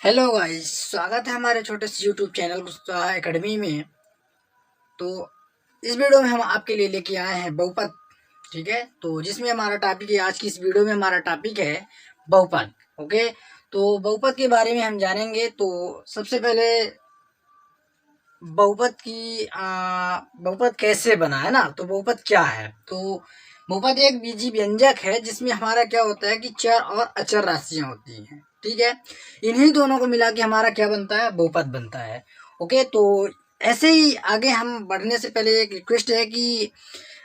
Hello guys, स्वागत है हमारे छोटे से यूट्यूब चैनल गुस्सा एकेडमी में। तो इस वीडियो में हम आपके लिए लेके आए हैं बहुपद। ठीक है, तो जिसमें हमारा टॉपिक है, आज की इस वीडियो में हमारा टॉपिक है बहुपद। ओके, तो बहुपद के बारे में हम जानेंगे। तो सबसे पहले बहुपद की बहुपद कैसे बना है ना, तो बहुपद क्या है। तो बहुपद एक बीजी व्यंजक है जिसमें हमारा क्या होता है कि चर और अचर राशियां होती हैं। ठीक है, इन्हीं दोनों को मिला के हमारा क्या बनता है, बहुपद बनता है। ओके, तो ऐसे ही आगे हम बढ़ने से पहले एक रिक्वेस्ट है कि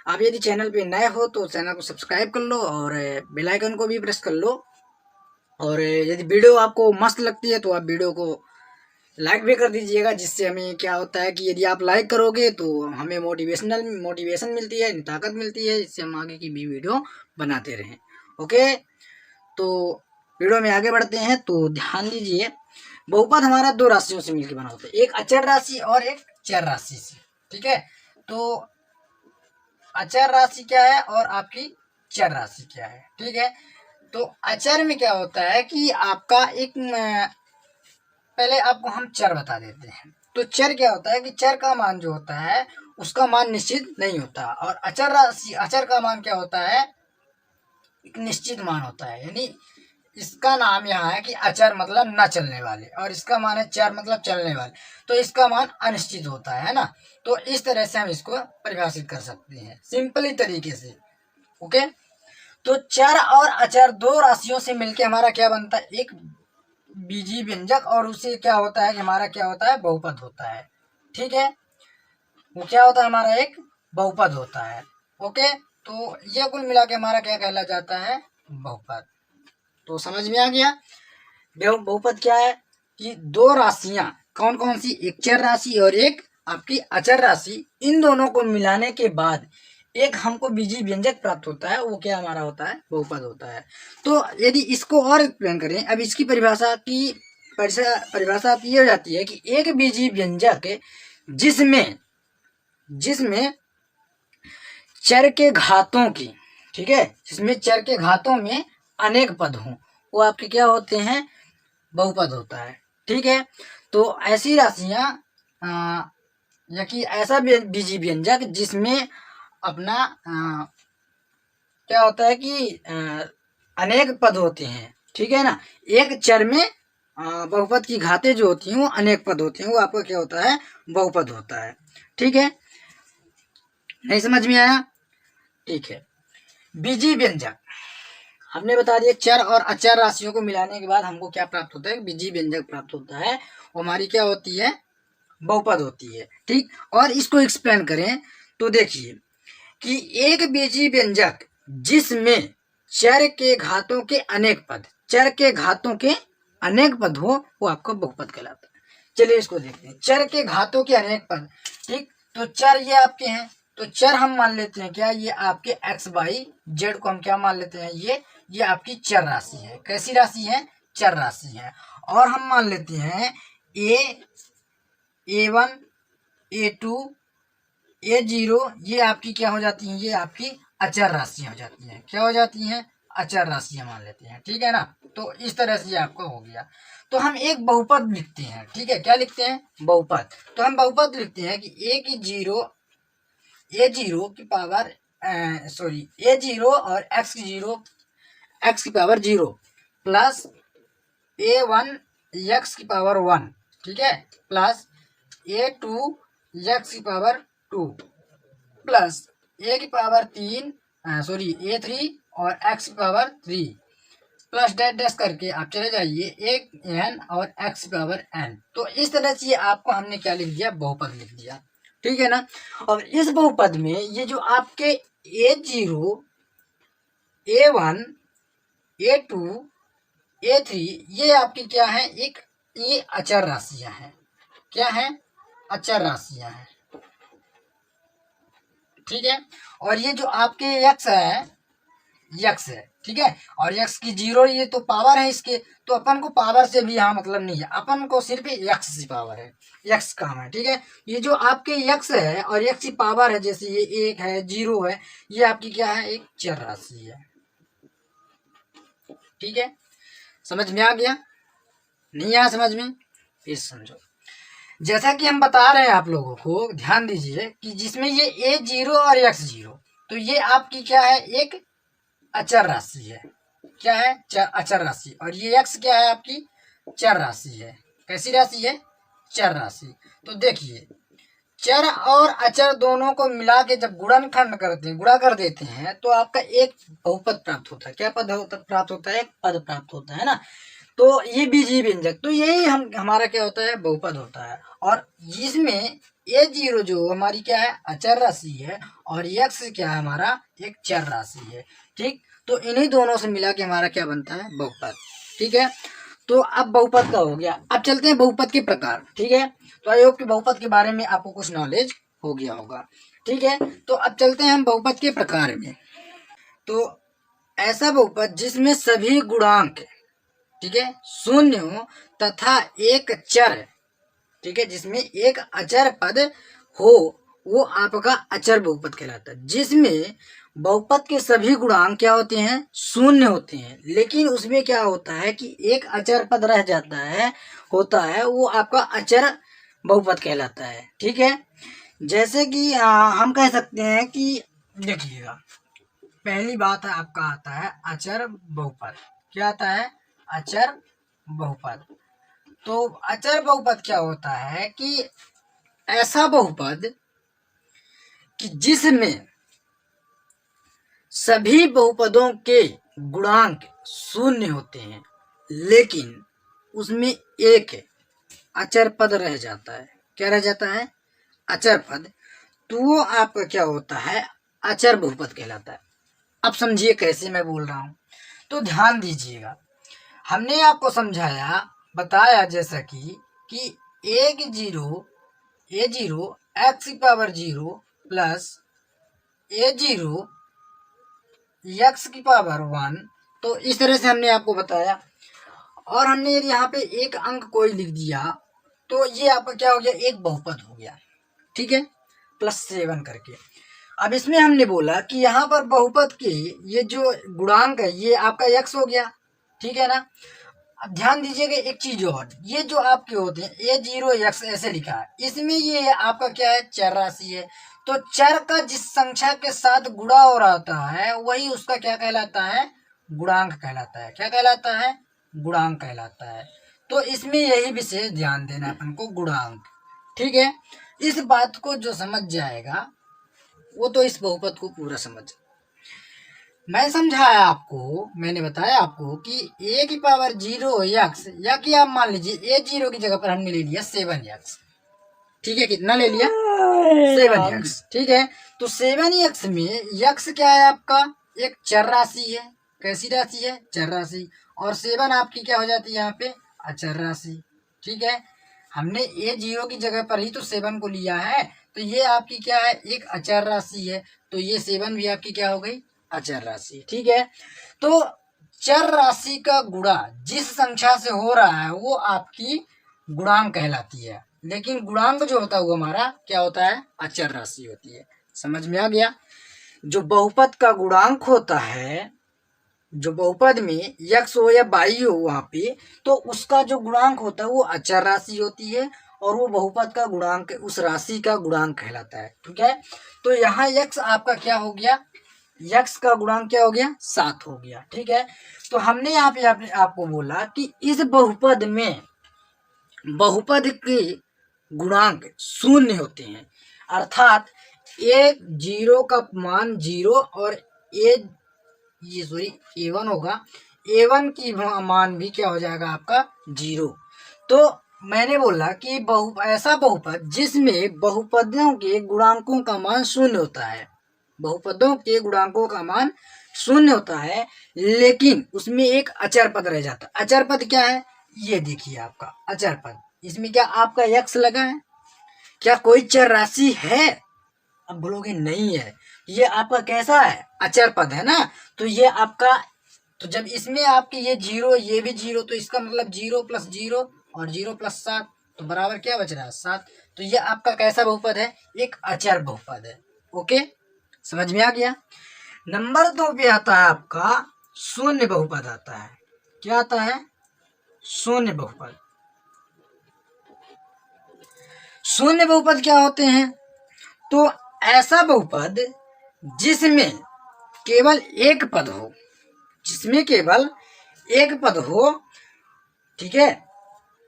आप यदि चैनल पे नए हो तो चैनल को सब्सक्राइब कर लो और बेल आइकन को भी प्रेस कर लो। और यदि वीडियो आपको मस्त लगती है तो आप वीडियो को लाइक भी कर दीजिएगा, जिससे हमें क्या होता है कि यदि आप लाइक करोगे तो हमें मोटिवेशन मिलती है, ताकत मिलती है, जिससे हम आगे की भी वीडियो बनाते रहें। ओके, तो वीडियो में आगे बढ़ते हैं। तो ध्यान दीजिए, बहुपद हमारा दो राशियों से मिलकर बना होता है, एक अचर राशि और एक चर राशि से। ठीक है, तो अचर राशि क्या है और आपकी चर राशि क्या है। ठीक है, तो अचर में क्या होता है कि आपका एक पहले आपको हम चर बता देते हैं। तो चर क्या होता है कि चर का मान जो होता है उसका मान निश्चित नहीं होता, और अचर राशि अचर का मान क्या होता है, एक निश्चित मान होता है। यानी इसका नाम यहाँ है कि अचर मतलब न चलने वाले, और इसका मान है चर मतलब चलने वाले, तो इसका मान अनिश्चित होता है ना। तो इस तरह से हम इसको परिभाषित कर सकते हैं सिंपली तरीके से। ओके, तो चर और अचर दो राशियों से मिलके हमारा क्या बनता है, एक बीजी व्यंजक, और उससे क्या होता है कि हमारा क्या होता है, बहुपद होता है। ठीक है, वो क्या होता है, हमारा एक बहुपद होता है। ओके, तो ये कुल मिला के हमारा क्या कहला जाता है, बहुपद। तो समझ में आ गया बहुपद क्या है कि दो राशियां कौन कौन सी, एक चर राशि और एक आपकी अचर राशि, इन दोनों को मिलाने के बाद एक हमको बीजी व्यंजक प्राप्त होता है, वो क्या हमारा होता है, बहुपद होता है। तो यदि इसको और एक्सप्लेन करें, अब इसकी परिभाषा आपकी ये हो जाती है कि एक बीजी व्यंजक जिसमें जिसमें चर के घातों की, ठीक है, जिसमें चर के घातों में अनेक पद हों, वो आपके क्या होते हैं, बहुपद होता है। ठीक है, तो ऐसी राशियां या कि ऐसा बीजी व्यंजक जिसमें अपना क्या होता है कि अनेक पद होते हैं। ठीक है ना, एक चर में बहुपद की घातें जो होती हैं वो अनेक पद होते हैं, वो आपका क्या होता है, बहुपद होता है। ठीक है, नहीं समझ में आया। ठीक है, बीजी व्यंजक हमने बता दिया, चर और अचर राशियों को मिलाने के बाद हमको क्या प्राप्त होता है, बीजी व्यंजक प्राप्त होता है, वो हमारी क्या होती है, बहुपद होती है। ठीक, और इसको एक्सप्लेन करें तो देखिए कि एक बीजी व्यंजक जिसमें चर के घातों के अनेक पद, चर के घातों के अनेक पद हो, वो आपका बहुपद कहलाता है। चलिए इसको देखते हैं, चर के घातों के अनेक पद। ठीक, तो चर ये आपके हैं, तो चर हम मान लेते हैं क्या, ये आपके एक्स वाई जेड को हम क्या मान लेते हैं, ये आपकी चर राशि है। कैसी राशि है, चर राशि है। और हम मान लेते हैं A1 A2 A0, ये आपकी क्या हो जाती हैं, ये आपकी अचर राशियां हो जाती हैं। क्या हो जाती हैं, अचर राशियां मान लेते हैं। ठीक है ना, तो इस तरह से आपका हो गया। तो हम एक बहुपद लिखते हैं। ठीक है, क्या लिखते हैं, बहुपद। तो हम बहुपद लिखते हैं कि A0 की पावर A0 और एक्स की पावर 0 प्लस A1 एक्स की पावर 1, ठीक है, प्लस A2 एक्स की पावर 2 प्लस A की पावर 3 A3 और एक्स की पावर 3 प्लस डैश डैश करके आप चले जाइए एक एन और एक्स की पावर एन। तो इस तरह से आपको हमने क्या लिख दिया, बहुपद लिख दिया। ठीक है ना, और इस बहुपद में ये जो आपके A0 A1 A2 A3 ये आपकी क्या है, एक ये अचर राशियां हैं। क्या है, अचर राशियां हैं। ठीक है, और ये जो आपके यक्स है, ठीक है, और यक्स की 0 ये तो पावर है इसके, तो अपन को पावर से भी यहाँ मतलब नहीं है, अपन को सिर्फ यक्स की पावर है, यक्स काम है। ठीक है, ये जो आपके यक्स है और यक्स की पावर है, जैसे ये 1 है 0 है, ये आपकी क्या है, एक चर राशि है। ठीक है, समझ में आ गया। नहीं आया समझ में? फिर समझो, जैसा कि हम बता रहे हैं आप लोगों को, ध्यान दीजिए कि जिसमें ये a0 और x0, तो ये आपकी क्या है, एक अचर राशि है। क्या है? अचर राशि। और ये x क्या है, आपकी चर राशि है। कैसी राशि है? चर राशि। तो देखिए, चर और अचर दोनों को मिला के जब गुणनखंड करते हैं, गुणा कर देते हैं, तो आपका एक बहुपद प्राप्त होता है। क्या पद प्राप्त होता है? एक पद प्राप्त होता है ना। तो ये बीजीय व्यंजक, तो यही हमारा क्या होता है, बहुपद होता है। और इसमें a0 जो हमारी क्या है, अचर राशि है, और x क्या है, हमारा एक चर राशि है। ठीक, तो इन्हीं दोनों से मिला के हमारा क्या बनता है, बहुपद। ठीक है, तो अब बहुपद का हो गया। अब चलते हैं बहुपद के प्रकार। ठीक है, तो आई होप कि बहुपद के बारे में आपको कुछ नॉलेज हो गया होगा। ठीक है, तो अब चलते हैं हम बहुपद के प्रकार में। तो ऐसा बहुपद जिसमें सभी गुणांक, ठीक है, शून्य हो तथा एक चर, ठीक है, जिसमें एक अचर पद हो, वो आपका अचर बहुपद कहलाता है। जिसमें बहुपद के सभी गुणांक क्या होते हैं, शून्य होते हैं, लेकिन उसमें क्या होता है कि एक अचर पद रह जाता है, होता है, वो आपका अचर बहुपद कहलाता है। ठीक है, जैसे कि हम कह सकते हैं कि देखिएगा, पहली बात है आपका आता है अचर बहुपद। क्या आता है? अचर बहुपद। तो अचर बहुपद क्या होता है कि ऐसा बहुपद कि जिसमें सभी बहुपदों के गुणांक शून्य होते हैं, लेकिन उसमें एक अचर पद रह जाता है। क्या रह जाता है? अचर पद। तो वो आपका क्या होता है, अचर बहुपद कहलाता है। अब समझिए कैसे मैं बोल रहा हूं, तो ध्यान दीजिएगा। हमने आपको समझाया, बताया, जैसा कि a0 x की पावर 0 प्लस a0 x की पावर 1, तो इस तरह से हमने आपको बताया। और हमने यदि यहाँ पे एक अंक कोई लिख दिया, तो ये आपका क्या हो गया, एक बहुपद हो गया। ठीक है, +7 करके। अब इसमें हमने बोला कि यहाँ पर बहुपद के ये जो गुणांक है, ये आपका x हो गया। ठीक है ना। अब ध्यान दीजिएगा एक चीज और, ये जो आपके होते हैं a0 x ऐसे लिखा है, इसमें ये आपका क्या है, चर राशि है। तो चर का जिस संख्या के साथ गुणा हो रहा होता है, वही उसका क्या कहलाता है, गुणांक कहलाता है। क्या कहलाता है? गुणांक कहलाता है। तो इसमें यही विशेष ध्यान देना अपन को, गुणांक। ठीक है, इस बात को जो समझ जाएगा वो तो इस बहुपद को पूरा समझ। मैं समझाया आपको, मैंने बताया आपको कि a की पावर 0 x, या कि आप मान लीजिए a0 की जगह पर हमने ले लिया 7x। ठीक है, कितना ले लिया? 7x। ठीक है, तो 7x में x क्या है आपका, एक चर राशि है। कैसी राशि है? चर राशि। और 7 आपकी क्या हो जाती है यहाँ पे, अचर राशि। ठीक है, हमने a0 की जगह पर ही तो 7 को लिया है, तो ये आपकी क्या है, एक अचर राशि है। तो ये 7 भी आपकी क्या हो गई, अचर राशि। ठीक है, तो चर राशि का गुणा जिस संख्या से हो रहा है वो आपकी गुणांक कहलाती है, लेकिन गुणांक जो होता है वो हमारा क्या होता है, अचर राशि होती है। समझ में आ गया? जो बहुपद का गुणांक होता है, जो बहुपद में x हो या y हो वहां पे, तो उसका जो गुणांक होता है वो अचर राशि होती है, और वो बहुपद का गुणांक उस राशि का गुणांक कहलाता है। ठीक है, तो यहाँ x आपका क्या हो गया, x का गुणांक क्या हो गया, 7 हो गया। ठीक है, तो हमने यहाँ पे आपको बोला कि इस बहुपद में बहुपद के गुणांक शून्य होते हैं, अर्थात a0 का मान 0 और a1 होगा, a1 की मान भी क्या हो जाएगा आपका 0। तो मैंने बोला कि ऐसा बहुपद जिसमें बहुपदों के गुणांकों का मान शून्य होता है, बहुपदों के गुणांकों का मान शून्य होता है, लेकिन उसमें एक अचर पद रह जाता है। अचर पद क्या है, ये देखिए आपका अचर पद। इसमें क्या आपका x लगा है, क्या कोई चर राशि है? अब बोलोगे नहीं है, ये आपका कैसा है, अचर पद है ना। तो ये आपका, तो जब इसमें आपके ये 0, ये भी 0, तो इसका मतलब 0 + 0 और 0 + 7, तो बराबर क्या बच रहा है, 7। तो ये आपका कैसा बहुपद है, एक अचर बहुपद है। ओके, समझ में आ गया। नंबर 2 पे आता है आपका शून्य बहुपद आता है। क्या आता है, शून्य बहुपद। शून्य बहुपद क्या होते हैं? तो ऐसा बहुपद जिसमें केवल एक पद हो, जिसमें केवल एक पद हो, ठीक है।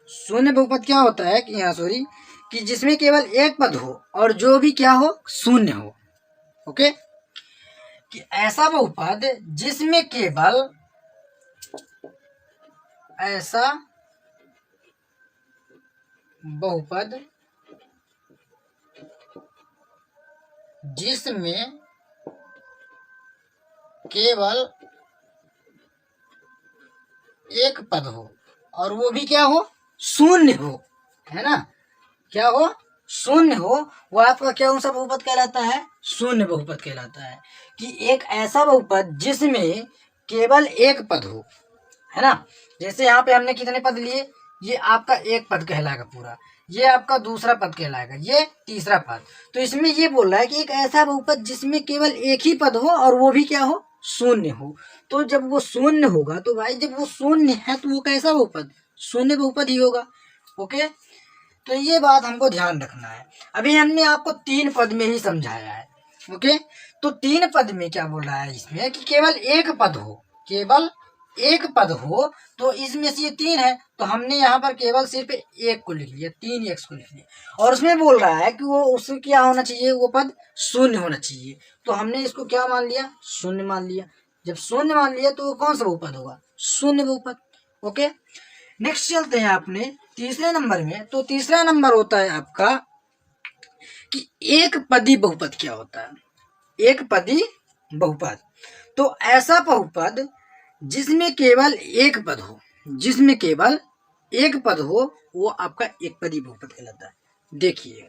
शून्य बहुपद क्या होता है कि यहाँ सॉरी कि जिसमें केवल एक पद हो और जो भी क्या हो, शून्य हो। ओके, कि ऐसा बहुपद जिसमें केवल ऐसा बहुपद जिसमें केवल एक पद हो और वो भी क्या हो, शून्य हो, है ना, क्या हो, शून्य हो, वो आपका क्या सा बहुपद कहलाता है, शून्य बहुपद कहलाता है। कि एक ऐसा बहुपद जिसमें केवल एक पद हो, है ना। जैसे यहाँ पे हमने कितने पद लिए, ये आपका एक पद कहलाएगा पूरा, ये आपका दूसरा पद कहलाएगा, ये तीसरा पद। तो इसमें ये बोल रहा है कि एक ऐसा बहुपद जिसमें केवल एक ही पद हो और वो भी क्या हो, शून्य हो। तो जब वो शून्य होगा तो भाई जब वो शून्य है तो वो कैसा बहुपद, शून्य बहुपद ही होगा। ओके, तो ये बात हमको ध्यान रखना है। अभी हमने आपको तीन पद में ही समझाया है। ओके, तो तीन पद में क्या बोल रहा है इसमें कि केवल एक पद हो, केवल एक पद हो, तो इसमें से ये तीन है, तो हमने यहाँ पर केवल सिर्फ एक को लिख लिया, 3x को लिख लिया। और उसमें बोल रहा है कि वो उससे क्या होना चाहिए, वो पद शून्य होना चाहिए। तो हमने इसको क्या मान लिया, शून्य मान लिया। जब शून्य मान लिया तो वो कौन सा बहुपद होगा, शून्य बहुपद। ओके, नेक्स्ट चलते हैं अपने तीसरे नंबर में। तो तीसरा नंबर होता है आपका कि एक पदी बहुपद क्या होता है, एक पदी बहुपद। तो ऐसा बहुपद जिसमें केवल एक पद हो, जिसमें केवल एक पद हो, वो आपका एक पदी बहुपद कहलाता है। देखिए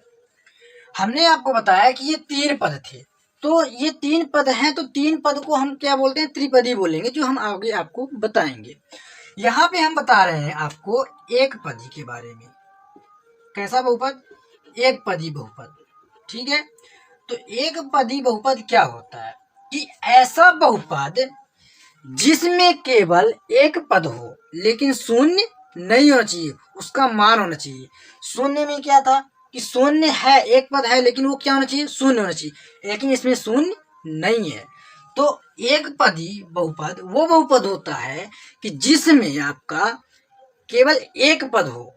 हमने आपको बताया कि ये तीन पद थे, तो ये तीन पद हैं, तो तीन पद को हम क्या बोलते हैं, त्रिपदी बोलेंगे, जो हम आगे आपको बताएंगे। यहाँ पे हम बता रहे हैं आपको एक पदी के बारे में। कैसा बहुपद, एक पदी बहुपद, ठीक है। तो एक पदी बहुपद क्या होता है कि ऐसा बहुपद जिसमें केवल एक पद हो लेकिन शून्य नहीं होना चाहिए, उसका मान होना चाहिए। शून्य में क्या था कि शून्य है, एक पद है लेकिन वो क्या होना चाहिए, शून्य होना चाहिए, लेकिन इसमें शून्य नहीं है। तो एक पदी बहुपद वो बहुपद होता है कि जिसमें आपका केवल एक पद हो,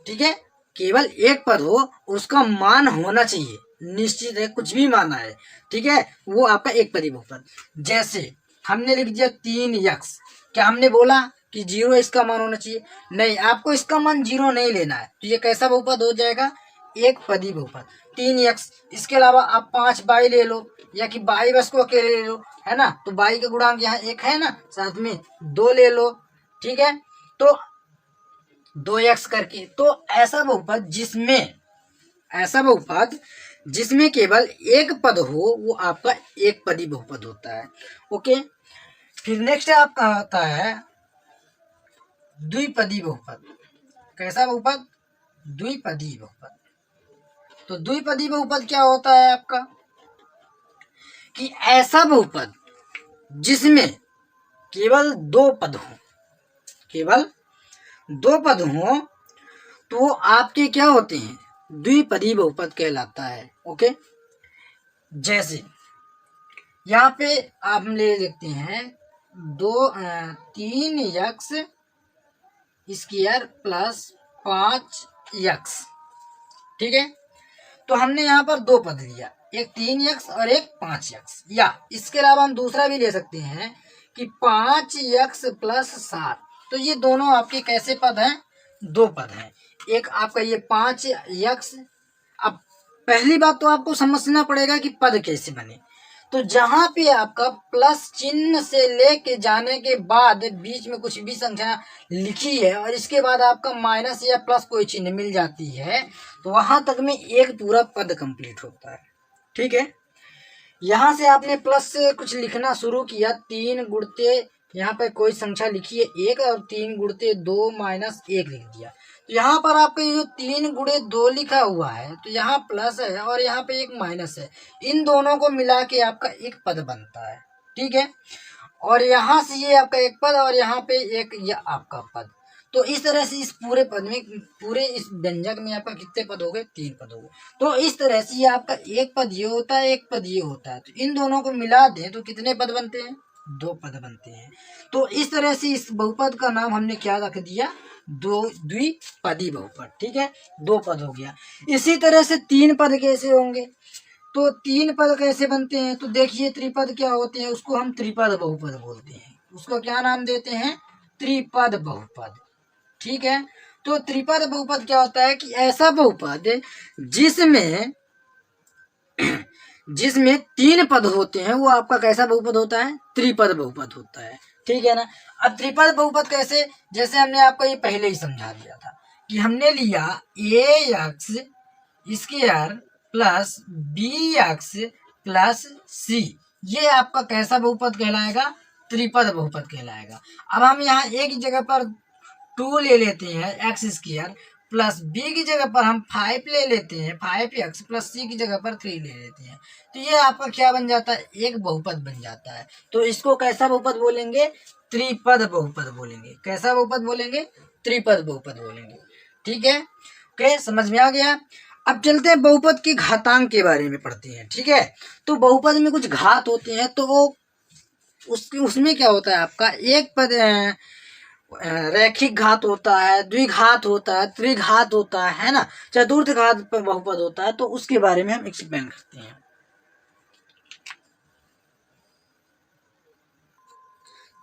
ठीक है, केवल एक पद हो, उसका मान होना चाहिए, निश्चित है, कुछ भी माना है, ठीक है, वो आपका एक पदी बहुपद। जैसे हमने लिख दिया 3x, क्या हमने बोला कि 0 इसका मान होना चाहिए, नहीं, आपको इसका मान 0 नहीं लेना है, तो ये कैसा बहुपद हो जाएगा, एक पदी बहुपद 3x। इसके अलावा आप 5y ले लो, या कि y बस को अकेले ले लो, है ना, तो y का गुणांक यहाँ एक है ना, साथ में 2 ले लो, ठीक है, तो 2x करके। तो ऐसा बहुपद जिसमें, ऐसा बहुपद जिसमें केवल एक पद हो, वो आपका एक पदी बहुपद होता है। ओके, फिर नेक्स्ट आपका आता है द्विपदी बहुपद। कैसा बहुपद, द्विपदी बहुपद। तो द्विपदी बहुपद क्या होता है आपका कि ऐसा बहुपद जिसमें केवल दो पद हो, केवल दो पद हो, तो वो आपके क्या होते हैं, द्विपदी बहुपद कहलाता है। ओके, जैसे यहाँ पे आप ले लेते हैं 3x स्क्वायर प्लस 5x, ठीक है। तो हमने यहाँ पर दो पद लिया, एक 3x और एक 5x, या इसके अलावा हम दूसरा भी ले सकते हैं कि 5x प्लस 7। तो ये दोनों आपके कैसे पद हैं, दो पद हैं। एक आपका ये 5x। अब पहली बात तो आपको समझना पड़ेगा कि पद कैसे बने। तो जहां पे आपका प्लस चिन्ह से लेके जाने के बाद बीच में कुछ भी संख्या लिखी है और इसके बाद आपका माइनस या प्लस कोई चिन्ह मिल जाती है, तो वहां तक में एक पूरा पद कंप्लीट होता है, ठीक है। यहाँ से आपने प्लस से कुछ लिखना शुरू किया, 3 गुणते यहाँ पे कोई संख्या लिखी है 1 और 3 गुणते 2 माइनस 1 लिख दिया। तो यहाँ पर आपका ये जो 3 गुणे 2 लिखा हुआ है, तो यहाँ प्लस है और यहाँ पे एक माइनस है, इन दोनों को मिला के आपका एक पद बनता है, ठीक है। और यहाँ से ये आपका एक पद और यहाँ पे एक ये आपका पद। तो इस तरह से इस पूरे पद में, पूरे इस व्यंजक में आपका कितने पद हो गए? 3 पद हो गए। तो इस तरह से ये आपका एक पद ये होता है, एक पद ये होता है, तो इन दोनों को मिला दें तो कितने पद बनते हैं? 2 पद बनते हैं। तो इस तरह से इस बहुपद का नाम हमने क्या रख दिया? द्विपदी बहुपद। ठीक है, 2 पद हो गया। इसी तरह से 3 पद कैसे होंगे? तो 3 पद कैसे बनते हैं? तो देखिए, त्रिपद क्या होते हैं? उसको हम त्रिपद बहुपद बोलते हैं। उसको क्या नाम देते हैं? त्रिपद बहुपद। ठीक है, तो त्रिपद बहुपद क्या होता है कि ऐसा बहुपद जिसमें जिसमें 3 पद होते हैं, वो आपका कैसा बहुपद होता है? त्रिपद बहुपद होता है। ठीक है ना। अब त्रिपद बहुपद कैसे? जैसे हमने आपको ये पहले ही समझा दिया था कि हमने लिया ax square plus bx plus c, ये आपका कैसा बहुपद कहलाएगा? त्रिपद बहुपद कहलाएगा। अब हम यहाँ एक जगह पर 2 ले लेते हैं एक्स स्क्वायर, प्लस बी की जगह पर हम 5 ले लेते हैं 5x, प्लस सी की जगह पर 3 ले लेते हैं, तो ये आपका क्या बन जाता है? एक बहुपद बन जाता है। तो इसको कैसा बहुपद बोलेंगे? त्रिपद बहुपद बोलेंगे। कैसा बहुपद बोलेंगे? त्रिपद बहुपद बोलेंगे। ठीक है, ओके, समझ में आ गया। अब चलते हैं बहुपद के घातांक के बारे में पढ़ते हैं। ठीक है, तो बहुपद में कुछ घात होते हैं, तो वो उसमें क्या होता है आपका? एक पद रैखिक घात होता है, द्विघात होता है, त्रिघात होता है ना, चतुर्थ घात पर बहुपद होता है। तो उसके बारे में हम एक्सप्लेन करते हैं।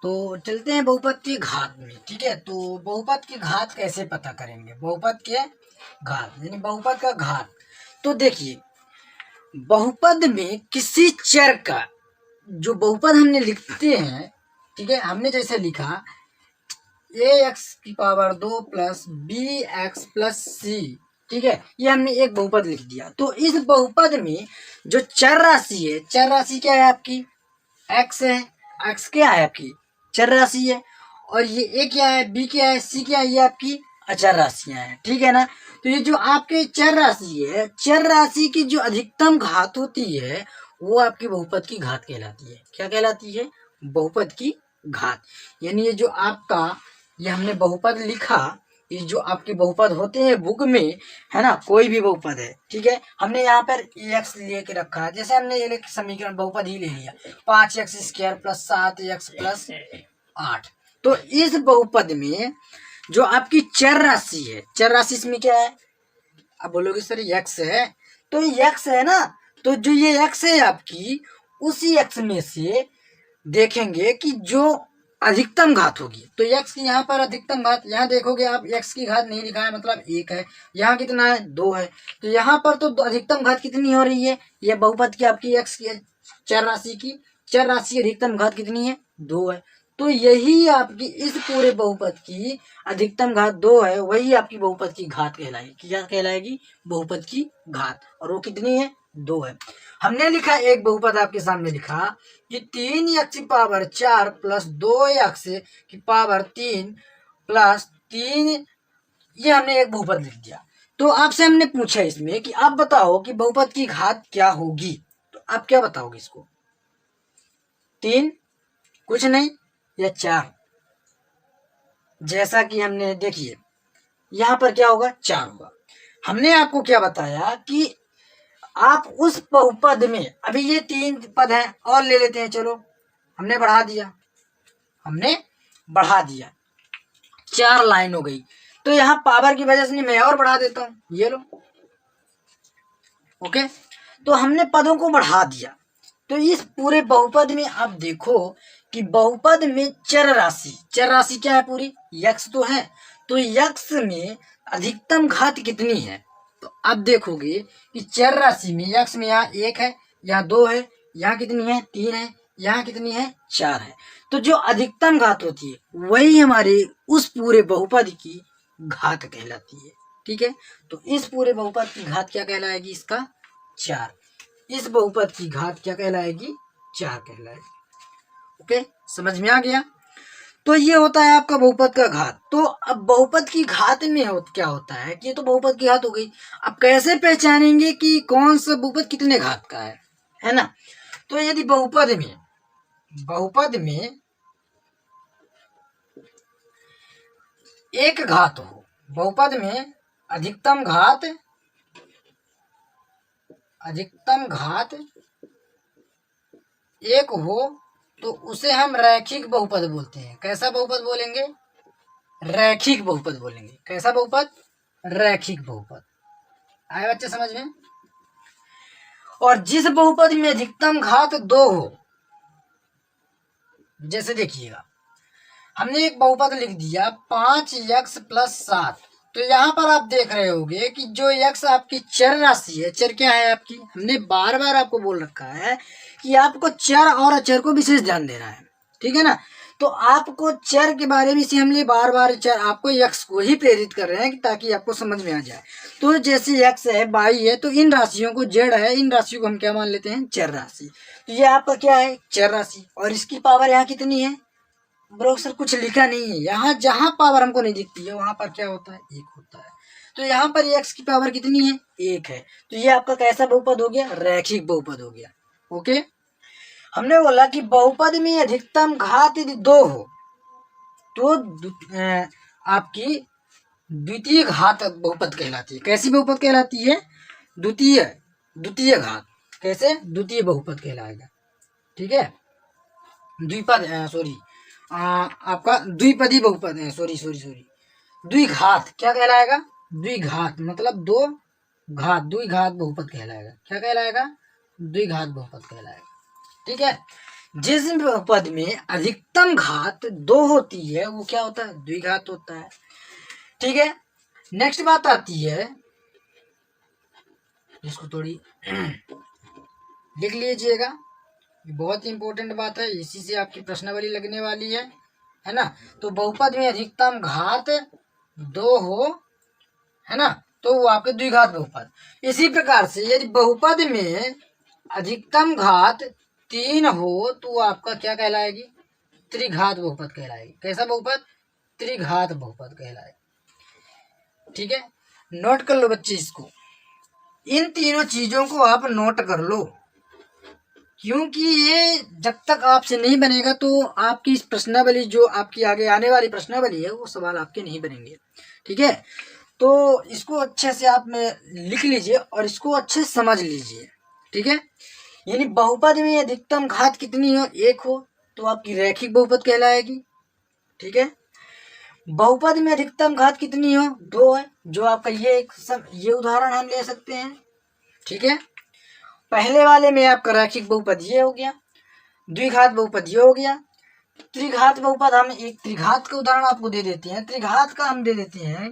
तो चलते हैं बहुपद के घात में। ठीक है, तो बहुपद के घात कैसे पता करेंगे? बहुपद के घात यानी बहुपद का घात। तो देखिए, बहुपद में किसी चर का जो बहुपद हमने लिखते हैं, ठीक है, हमने जैसे लिखा ax⁻2 plus bx plus c, ठीक है, ये हमने एक बहुपद लिख दिया। तो इस बहुपद में जो चर राशि है, चर राशि क्या है आपकी? x है। x क्या है आपकी? चर राशि है। और ये a क्या है? b क्या है? c क्या है? ये आपकी अचर राशियां हैं। ठीक है ना। तो ये जो आपके चर राशि है, चर राशि की जो अधिकतम घात होती है, वो आपकी बहुपद की घात कहलाती है। क्या कहलाती है? बहुपद की घात। यानी ये जो आपका, ये हमने बहुपद लिखा, ये जो आपके बहुपद होते हैं बुक में, है ना, कोई भी बहुपद है, ठीक है, हमने यहाँ पर एक्स लेके रखा है। जैसे हमने ये समीकरण बहुपद ही ले लिया, 5x² प्लस 7x प्लस 8। तो इस बहुपद में जो आपकी चर राशि है, चर राशि इसमें क्या है? आप बोलोगे सर एक्स है, तो एक्स है ना, तो जो ये एक्स है आपकी, उसी एक्स में से देखेंगे कि जो अधिकतम घात होगी, तो x की यहाँ पर अधिकतम घात, यहाँ देखोगे आप x की घात नहीं लिखा है, मतलब 1 है। यहाँ कितना है? 2 है। तो यहाँ पर तो अधिकतम घात कितनी हो रही है? यह बहुपद की आपकी x की चर राशि की, चर राशि की अधिकतम घात कितनी है? 2 है। तो यही आपकी इस पूरे बहुपद की अधिकतम घात 2 है, वही आपकी बहुपद की घात कहलाएगी। क्या कहलाएगी? बहुपद की घात। और वो कितनी है? 2 है। हमने लिखा एक बहुपद आपके सामने लिखा कि 3x⁴ प्लस 2x⁻3 प्लस 3, ये हमने एक बहुपद लिख दिया। तो आपसे हमने पूछा इसमें कि आप बताओ कि बहुपद की घात क्या होगी, तो आप क्या बताओगे इसको? 3 कुछ नहीं, या 4? जैसा कि हमने देखिए यहाँ पर क्या होगा? 4 होगा। हमने आपको क्या बताया कि आप उस बहुपद में, अभी ये 3 पद हैं और ले लेते हैं, चलो हमने बढ़ा दिया, हमने बढ़ा दिया, 4 लाइन हो गई। तो यहाँ पावर की वजह से मैं और बढ़ा देता हूं, ये लो, ओके। तो हमने पदों को बढ़ा दिया। तो इस पूरे बहुपद में आप देखो कि बहुपद में चर राशि, चर राशि क्या है? पूरी यक्स तो है। तो यक्स में अधिकतम घात कितनी है? तो आप देखोगे कि चर राशि में यक्स में यहाँ 1 है, यहाँ 2 है, यहाँ कितनी है? 3 है, यहाँ कितनी है? 4 है। तो जो अधिकतम घात होती है वही हमारे उस पूरे बहुपद की घात कहलाती है। ठीक है, तो इस पूरे बहुपद की घात क्या कहलाएगी? इसका 4। इस बहुपद की घात क्या कहलाएगी? 4 कहलाएगी। ओके, समझ में आ गया। तो ये होता है आपका बहुपद का घात। तो अब बहुपद की घात में क्या होता है कि ये तो बहुपद की घात हो गई। अब कैसे पहचानेंगे कि कौन सा बहुपद कितने घात का है ना? तो यदि बहुपद में एक घात हो, बहुपद में अधिकतम घात एक हो तो उसे हम रैखिक बहुपद बोलते हैं। कैसा बहुपद बोलेंगे? रैखिक बहुपद बोलेंगे। कैसा बहुपद? रैखिक बहुपद। आए बच्चे समझ में? और जिस बहुपद में अधिकतम घात 2 हो, जैसे देखिएगा हमने एक बहुपद लिख दिया 5x + 7, तो यहाँ पर आप देख रहे होंगे कि जो x आपकी चर राशि है, चर क्या है आपकी, हमने बार बार आपको बोल रखा है कि आपको चर और अचर को विशेष ध्यान देना है, ठीक है ना। तो आपको चर के बारे में से हमने बार बार चर आपको x को ही प्रेरित कर रहे हैं कि ताकि आपको समझ में आ जाए। तो जैसे x है, y है, तो इन राशियों को z है, इन राशियों को हम क्या मान लेते हैं? चर राशि। तो ये आपका क्या है? चर राशि। और इसकी पावर यहाँ कितनी है? ब्रो सर कुछ लिखा नहीं है यहाँ, जहां पावर हमको नहीं दिखती है वहां पर क्या होता है? 1 होता है। तो यहाँ पर x की पावर कितनी है? 1 है। तो ये आपका कैसा बहुपद हो गया? रैखिक बहुपद हो गया। ओके, हमने बोला कि बहुपद में अधिकतम घात यदि 2 हो तो आपकी द्वितीय घात बहुपद कहलाती है। कैसी बहुपद कहलाती है? द्वितीय घात। कैसे? द्वितीय बहुपद कहलाएगा, ठीक है। द्विपद सॉरी आपका द्विपदी बहुपद है, सॉरी द्विघात क्या कहलाएगा? द्विघात मतलब 2 घात, द्विघात बहुपद कहलाएगा। क्या कहलाएगा? द्विघात बहुपद कहलाएगा, ठीक है। जिस बहुपद में अधिकतम घात 2 होती है वो क्या होता है? द्विघात होता है, ठीक है। नेक्स्ट बात आती है, इसको थोड़ी लिख लीजिएगा, बहुत ही इंपॉर्टेंट बात है, इसी से आपकी प्रश्नावली लगने वाली है ना। तो बहुपद में अधिकतम घात 2 हो, है ना, तो वो आपके द्विघात बहुपद। इसी प्रकार से यदि बहुपद में अधिकतम घात 3 हो तो वो आपका क्या कहलाएगी? त्रिघात बहुपद कहलाएगी। कैसा बहुपद? त्रिघात बहुपद कहलाएगी, ठीक है। नोट कर लो बच्चे इसको, इन तीनों चीजों को आप नोट कर लो, क्योंकि ये जब तक आपसे नहीं बनेगा तो आपकी इस प्रश्नावली, जो आपकी आगे आने वाली प्रश्नावली है, वो सवाल आपके नहीं बनेंगे, ठीक है। तो इसको अच्छे से आप लिख लीजिए और इसको अच्छे से समझ लीजिए, ठीक है। यानी बहुपद में अधिकतम घात कितनी हो? 1 हो तो आपकी रैखिक बहुपद कहलाएगी, ठीक है। बहुपद में अधिकतम घात कितनी हो? 2 है, जो आपका ये उदाहरण हम ले सकते हैं, ठीक है। पहले वाले में आपका रैखिक बहुपद ये हो गया, द्विघात बहुपद ये हो गया। त्रिघात बहुपद हम एक त्रिघात का उदाहरण आपको दे देते हैं। त्रिघात का हम दे देते हैं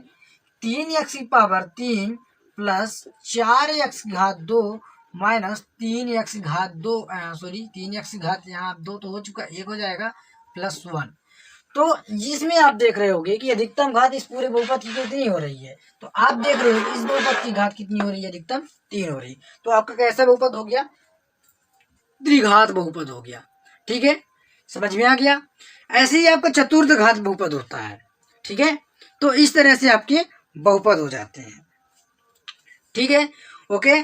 3x की पावर 3 प्लस 4x घात 2 माइनस 3x घात 2 सॉरी 3x घात यहाँ 2 तो हो चुका, 1 हो जाएगा प्लस 1। तो जिसमें आप देख रहे होगे कि अधिकतम घात इस पूरे बहुपद की कितनी हो रही है, तो आप देख रहे हो कि इस बहुपद की घात कितनी हो रही है? अधिकतम 3 हो रही। तो आपका कैसा बहुपद हो गया? त्रिघात बहुपद हो गया, ठीक है। समझ में आ गया? ऐसे ही आपका चतुर्थ घात बहुपद होता है, ठीक है। तो इस तरह से आपके बहुपद हो जाते हैं, ठीक है। ओके,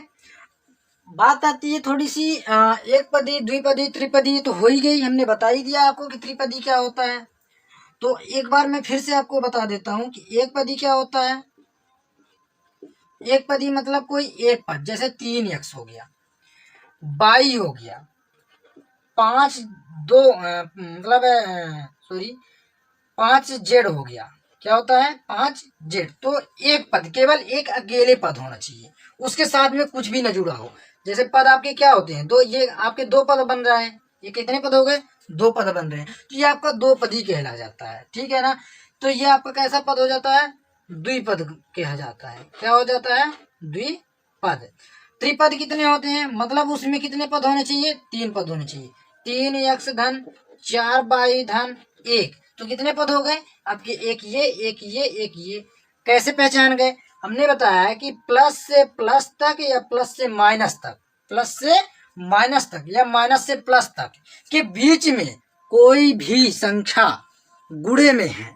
बात आती है थोड़ी सी एक पदी, द्विपदी, त्रिपदी तो हो ही गई, हमने बता ही दिया आपको कि त्रिपदी क्या होता है। तो एक बार मैं फिर से आपको बता देता हूं कि एक पदी क्या होता है। एक पदी मतलब कोई एक पद, जैसे 3x हो गया, 22 हो गया, 5z हो गया। क्या होता है? 5z। तो एक पद, केवल एक अकेले पद होना चाहिए, उसके साथ में कुछ भी न जुड़ा हो। जैसे पद आपके क्या होते हैं? 2, ये आपके 2 पद बन रहा है। ये कितने पद हो गए? 2 पद बन रहे हैं, तो ये आपका 2 पदी कहला जाता है, ठीक है ना। तो ये आपका कैसा पद हो जाता है? द्विपद कहा जाता है। क्या हो जाता है? द्विपद। त्रिपद कितने होते हैं? मतलब उसमें कितने पद होने चाहिए? 3 पद होने चाहिए। 3x धन 4y धन 1, तो कितने पद हो गए आपके? एक ये, एक ये, एक ये। कैसे पहचान गए? हमने बताया है कि प्लस से प्लस तक या प्लस से माइनस तक, प्लस से माइनस तक या माइनस से प्लस तक के बीच में कोई भी संख्या गुणे में है,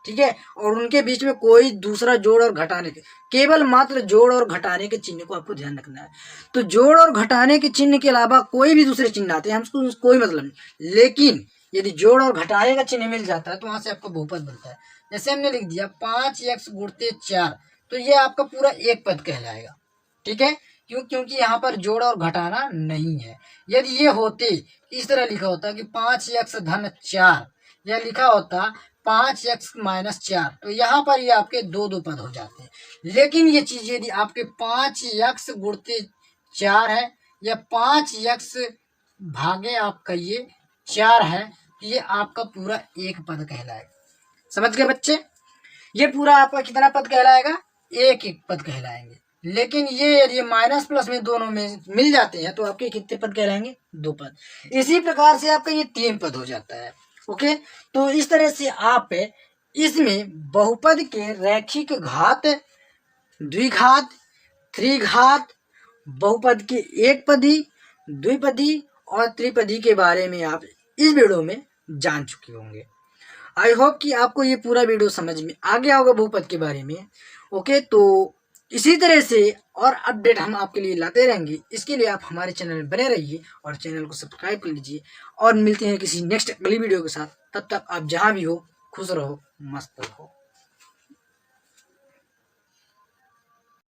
ठीक है, और उनके बीच में कोई दूसरा जोड़ और घटाने के, केवल मात्र जोड़ और घटाने के चिन्ह को आपको ध्यान रखना है। तो जोड़ और घटाने के चिन्ह के अलावा कोई भी दूसरे चिन्ह आते हैं, हमको कोई मतलब नहीं, लेकिन यदि जोड़ और घटाने का चिन्ह मिल जाता है तो वहां से आपका बहुपद बनता है। जैसे हमने लिख दिया 5x गुणते 4, तो ये आपका पूरा एक पद कहलाएगा। ठीक है, क्योंकि यहाँ पर जोड़ और घटाना नहीं है। यदि ये होते इस तरह लिखा होता कि 5x धन 4, या लिखा होता 5x माइनस 4, तो यहाँ पर ये आपके दो दो पद हो जाते हैं। लेकिन ये चीज यदि आपके 5x गुणते 4 है या 5x भागे आपका ये 4 है, तो ये आपका पूरा एक पद कहलाएगा। समझ गए बच्चे? ये पूरा आपका कितना पद कहलाएगा? एक एक पद कहलाएंगे। लेकिन ये यदि माइनस प्लस में दोनों में मिल जाते हैं तो आपके कितने पद कहलाएंगे? दो पद। इसी प्रकार से आपका ये 3 पद हो जाता है। ओके, तो इस तरह से आप इसमें बहुपद के रैखिक घात, द्विघात, त्रिघात, बहुपद के एक पदी, द्विपदी और त्रिपदी के बारे में आप इस वीडियो में जान चुके होंगे। आई होप कि आपको ये पूरा वीडियो समझ में आ गया होगा बहुपद के बारे में। ओके, तो इसी तरह से और अपडेट हम आपके लिए लाते रहेंगे। इसके लिए आप हमारे चैनल में बने रहिए और चैनल को सब्सक्राइब कर लीजिए, और मिलते हैं किसी नेक्स्ट अगली वीडियो के साथ। तब तक आप जहाँ भी हो खुश रहो, मस्त रहो।